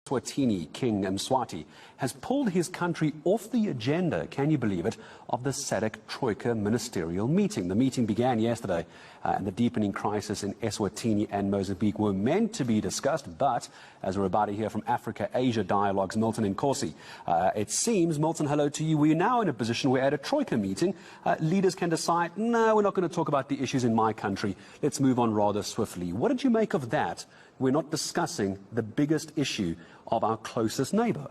Eswatini King Mswati has pulled his country off the agenda, can you believe it, of the SADC TROIKA ministerial meeting. The meeting began yesterday and the deepening crisis in Eswatini and Mozambique were meant to be discussed, but as we're about to hear from Africa-Asia Dialogue's Milton Nkosi, it seems, Milton, hello to you, we're now in a position where at a TROIKA meeting, leaders can decide, no, we're not going to talk about the issues in my country, let's move on rather swiftly. What did you make of that? We're not discussing the biggest issue of our closest neighbor.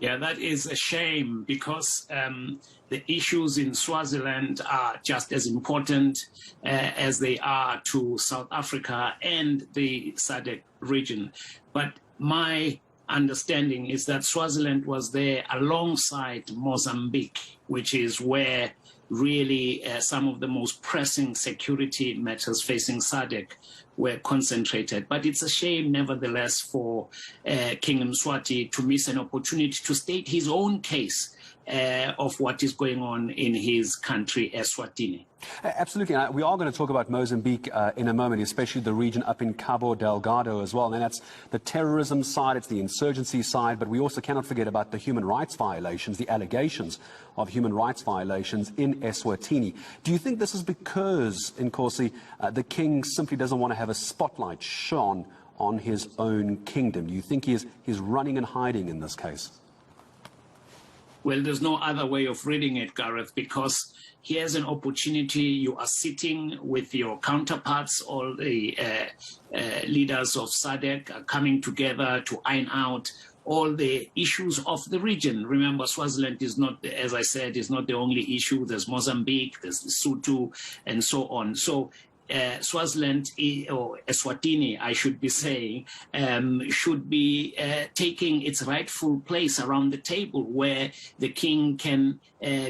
Yeah, that is a shame because the issues in Swaziland are just as important as they are to South Africa and the SADC region. But my understanding is that Swaziland was there alongside Mozambique, which is where really some of the most pressing security matters facing SADC were concentrated. But it's a shame, nevertheless, for King Mswati to miss an opportunity to state his own case of what is going on in his country, Eswatini. Absolutely. We are going to talk about Mozambique in a moment, especially the region up in Cabo Delgado as well. And that's the terrorism side, it's the insurgency side, but we also cannot forget about the human rights violations, the allegations of human rights violations in Eswatini. Do you think this is because, Nkosi, the king simply doesn't want to have a spotlight shone on his own kingdom? Do you think he's running and hiding in this case? Well, there's no other way of reading it, Gareth, because here's an opportunity. You are sitting with your counterparts, all the leaders of SADC are coming together to iron out all the issues of the region. Remember, Swaziland is not, as I said, is not the only issue. There's Mozambique, there's Lesotho, and so on. So Swaziland, or Eswatini, I should be saying, should be taking its rightful place around the table where the king can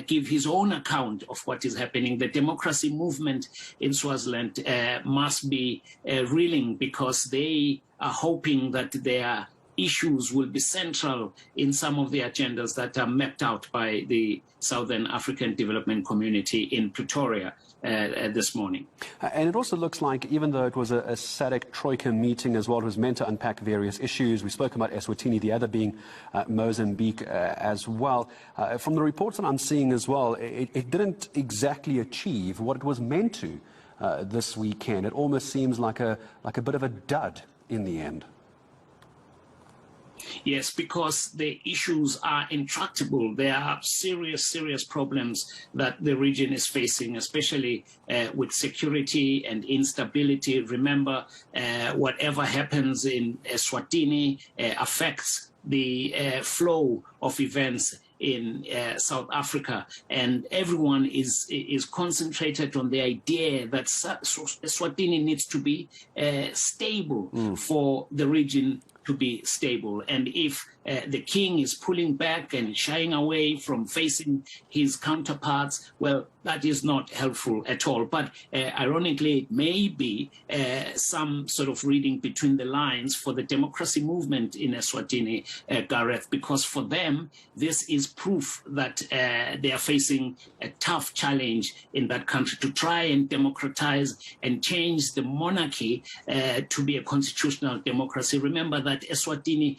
give his own account of what is happening. The democracy movement in Swaziland must be reeling because they are hoping that their issues will be central in some of the agendas that are mapped out by the Southern African Development Community in Pretoria this morning. And it also looks like, even though it was a SADC TROIKA meeting as well, it was meant to unpack various issues. We spoke about Eswatini, the other being Mozambique as well. From the reports that I'm seeing as well, it didn't exactly achieve what it was meant to this weekend. It almost seems like a bit of a dud in the end. Yes, because the issues are intractable. There are serious problems that the region is facing, especially with security and instability. Remember, whatever happens in Eswatini affects the flow of events in South Africa, and everyone is concentrated on the idea that Eswatini needs to be stable for the region to be stable. And if the king is pulling back and shying away from facing his counterparts, well, that is not helpful at all. But ironically, it may be some sort of reading between the lines for the democracy movement in Eswatini, Gareth, because for them, this is proof that they are facing a tough challenge in that country to try and democratize and change the monarchy to be a constitutional democracy. Remember that Eswatini,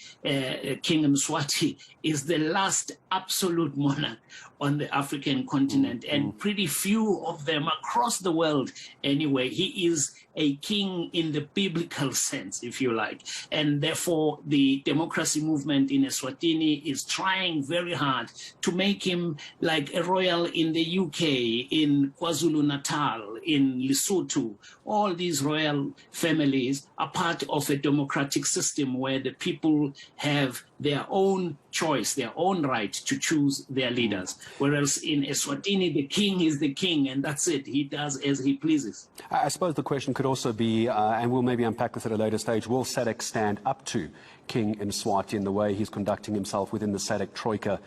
King Mswati, is the last absolute monarch on the African continent, and pretty few of them across the world anyway. He is a king in the biblical sense, if you like. And therefore, the democracy movement in Eswatini is trying very hard to make him like a royal in the UK, in KwaZulu-Natal, in Lesotho. All these royal families are part of a democratic system where the people have their own choice, their own right to choose their leaders. Whereas in Eswatini, the king is the king, and that's it. He does as he pleases. I suppose the question could also be, and we'll maybe unpack this at a later stage, will SADC stand up to King Mswati in the way he's conducting himself within the SADC TROIKA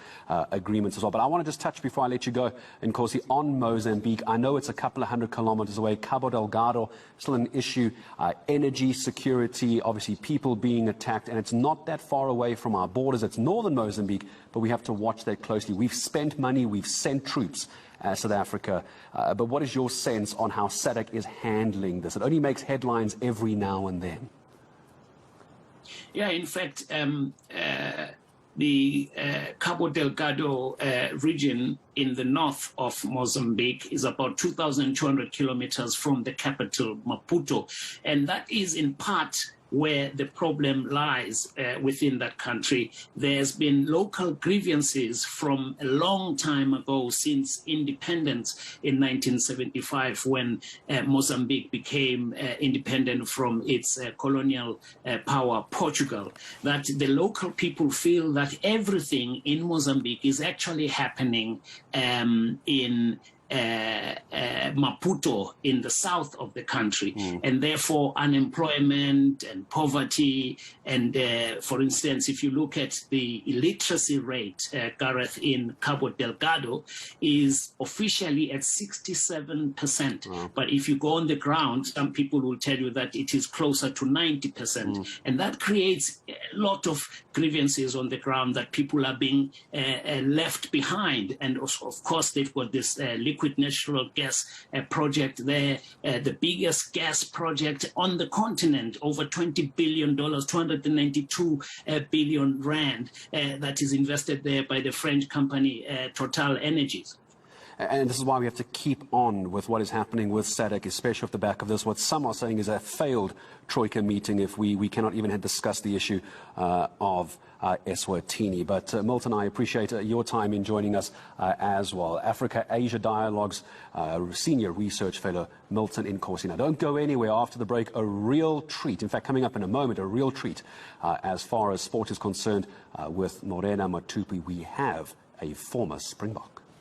agreements as well? But I want to just touch, before I let you go, Nkosi, on Mozambique. I know it's a couple of 100 kilometers away. Cabo Delgado, still an issue. Energy security, obviously people being attacked, and it's not that far away from our borders. It's northern Mozambique, but we have to watch that closely. We've spent money, we've sent troops South Africa. But what is your sense on how SADC is handling this? It only makes headlines every now and then. Yeah, in fact, the Cabo Delgado region in the north of Mozambique is about 2,200 kilometers from the capital, Maputo. And that is in part where the problem lies within that country. There's been local grievances from a long time ago, since independence in 1975, when Mozambique became independent from its colonial power, Portugal, that the local people feel that everything in Mozambique is actually happening in Maputo, in the south of the country, and therefore unemployment and poverty. And for instance, if you look at the illiteracy rate, Gareth, in Cabo Delgado is officially at 67%. But if you go on the ground, some people will tell you that it is closer to 90%. And that creates a lot of grievances on the ground, that people are being left behind. And also, of course, they've got this liquid natural gas project there, the biggest gas project on the continent, over $20 billion, 292 billion rand, that is invested there by the French company Total Energies. And this is why we have to keep on with what is happening with SADC, especially off the back of this, what some are saying is a failed TROIKA meeting, if we cannot even discuss the issue of Eswatini. But Milton, I appreciate your time in joining us as well. Africa-Asia Dialogue's Senior Research Fellow, Milton Inkosi. Now, don't go anywhere after the break. A real treat, in fact, coming up in a moment, a real treat as far as sport is concerned with Morena Matupi. We have a former Springbok.